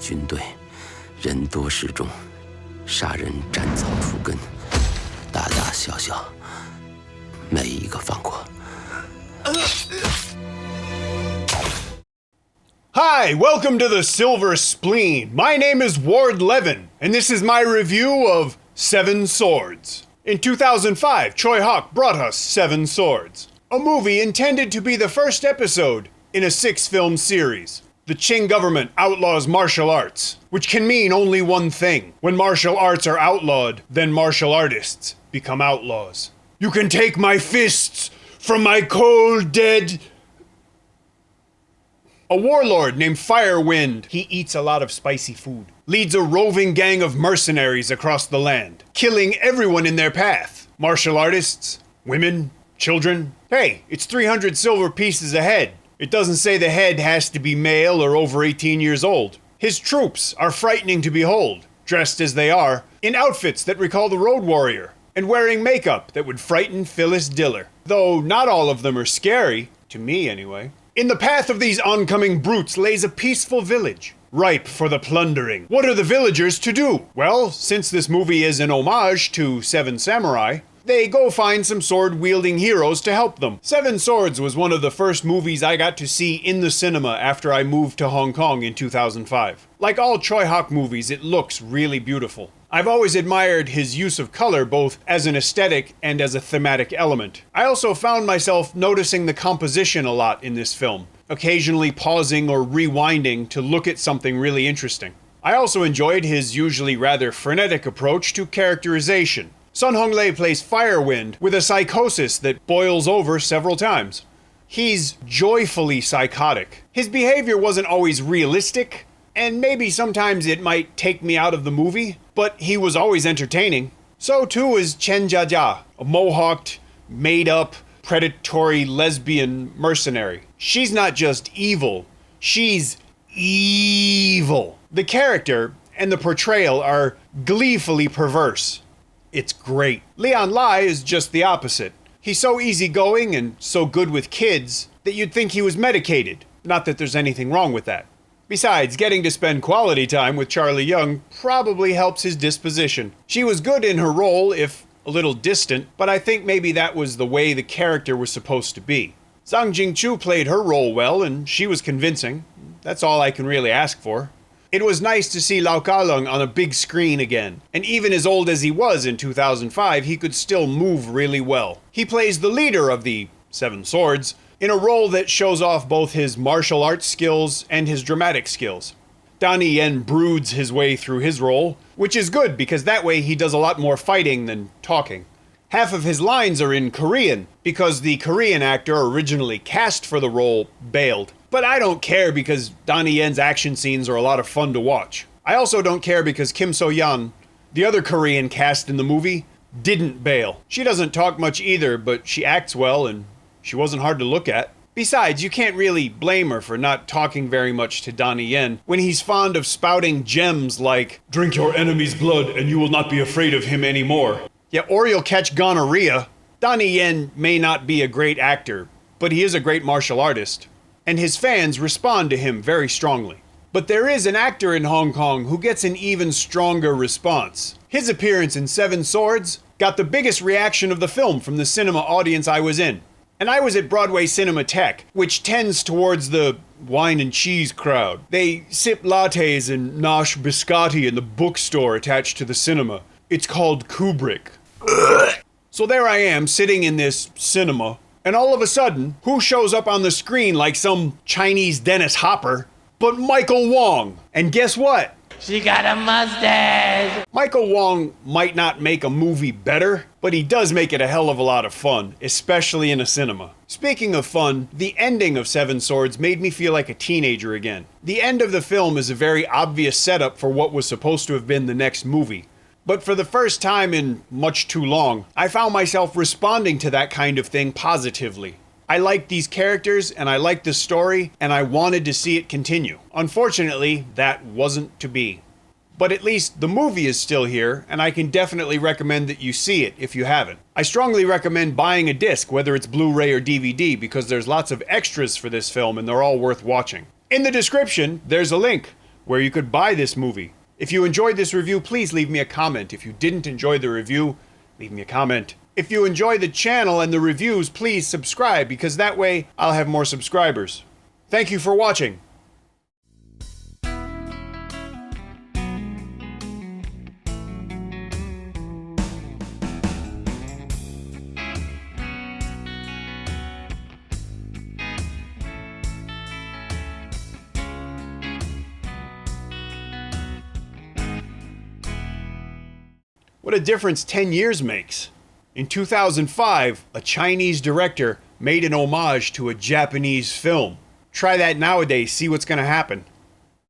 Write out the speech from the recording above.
军队，人多势众，杀人斩草除根，大大小小，没一个放过。Hi, welcome to the Silver Spleen. My name is Ward Levin, and this is my review of Seven Swords. In 2005, Choi Hawk brought us Seven Swords, a movie intended to be the first episode in a 6-film series. The Qing government outlaws martial arts, which can mean only one thing. When martial arts are outlawed, then martial artists become outlaws. You can take my fists from my cold, dead... A warlord named Firewind, he eats a lot of spicy food, leads a roving gang of mercenaries across the land, killing everyone in their path. Martial artists, women, children. Hey, it's 300 silver pieces a head. It doesn't say the head has to be male or over 18 years old. His troops are frightening to behold, dressed as they are, in outfits that recall the Road Warrior, and wearing makeup that would frighten Phyllis Diller. Though not all of them are scary, to me anyway. In the path of these oncoming brutes lays a peaceful village, ripe for the plundering. What are the villagers to do? Well, since this movie is an homage to Seven Samurai, they go find some sword-wielding heroes to help them. Seven Swords was one of the first movies I got to see in the cinema after I moved to Hong Kong in 2005. Like all Choi Hawk movies, it looks really beautiful. I've always admired his use of color both as an aesthetic and as a thematic element. I also found myself noticing the composition a lot in this film, occasionally pausing or rewinding to look at something really interesting. I also enjoyed his usually rather frenetic approach to characterization. Sun Hung Lee plays Firewind with a psychosis that boils over several times. He's joyfully psychotic. His behavior wasn't always realistic, and maybe sometimes it might take me out of the movie, but he was always entertaining. So too is Chen Jiajia, a mohawked, made-up, predatory lesbian mercenary. She's not just evil, she's evil. The character and the portrayal are gleefully perverse. It's great. Leon Lai is just the opposite. He's so easygoing and so good with kids that you'd think he was medicated. Not that there's anything wrong with that. Besides, getting to spend quality time with Charlie Young probably helps his disposition. She was good in her role, if a little distant, but I think maybe that was the way the character was supposed to be. Zhang Jingchu played her role well, and she was convincing. That's all I can really ask for. It was nice to see Lau Ka-leung on a big screen again, and even as old as he was in 2005, he could still move really well. He plays the leader of the Seven Swords, in a role that shows off both his martial arts skills and his dramatic skills. Donnie Yen broods his way through his role, which is good because that way he does a lot more fighting than talking. Half of his lines are in Korean, because the Korean actor originally cast for the role bailed. But I don't care because Donnie Yen's action scenes are a lot of fun to watch. I also don't care because Kim So-yeon, the other Korean cast in the movie, didn't bail. She doesn't talk much either, but she acts well and she wasn't hard to look at. Besides, you can't really blame her for not talking very much to Donnie Yen when he's fond of spouting gems like, "Drink your enemy's blood and you will not be afraid of him anymore." Yeah, or you'll catch gonorrhea. Donnie Yen may not be a great actor, but he is a great martial artist, and his fans respond to him very strongly. But there is an actor in Hong Kong who gets an even stronger response. His appearance in Seven Swords got the biggest reaction of the film from the cinema audience I was in. And I was at Broadway Cinematheque, which tends towards the wine and cheese crowd. They sip lattes and nosh biscotti in the bookstore attached to the cinema. It's called Kubrick. So there I am, sitting in this cinema, and all of a sudden, who shows up on the screen like some Chinese Dennis Hopper but Michael Wong? And guess what? She got a mustache! Michael Wong might not make a movie better, but he does make it a hell of a lot of fun, especially in a cinema. Speaking of fun, the ending of Seven Swords made me feel like a teenager again. The end of the film is a very obvious setup for what was supposed to have been the next movie. But for the first time in much too long, I found myself responding to that kind of thing positively. I liked these characters, and I liked the story, and I wanted to see it continue. Unfortunately, that wasn't to be. But at least the movie is still here, and I can definitely recommend that you see it if you haven't. I strongly recommend buying a disc, whether it's Blu-ray or DVD, because there's lots of extras for this film, and they're all worth watching. In the description, there's a link where you could buy this movie. If you enjoyed this review, please leave me a comment. If you didn't enjoy the review, leave me a comment. If you enjoy the channel and the reviews, please subscribe, because that way I'll have more subscribers. Thank you for watching. What a difference 10 years makes. In 2005, a Chinese director made an homage to a Japanese film. Try that nowadays, see what's gonna happen.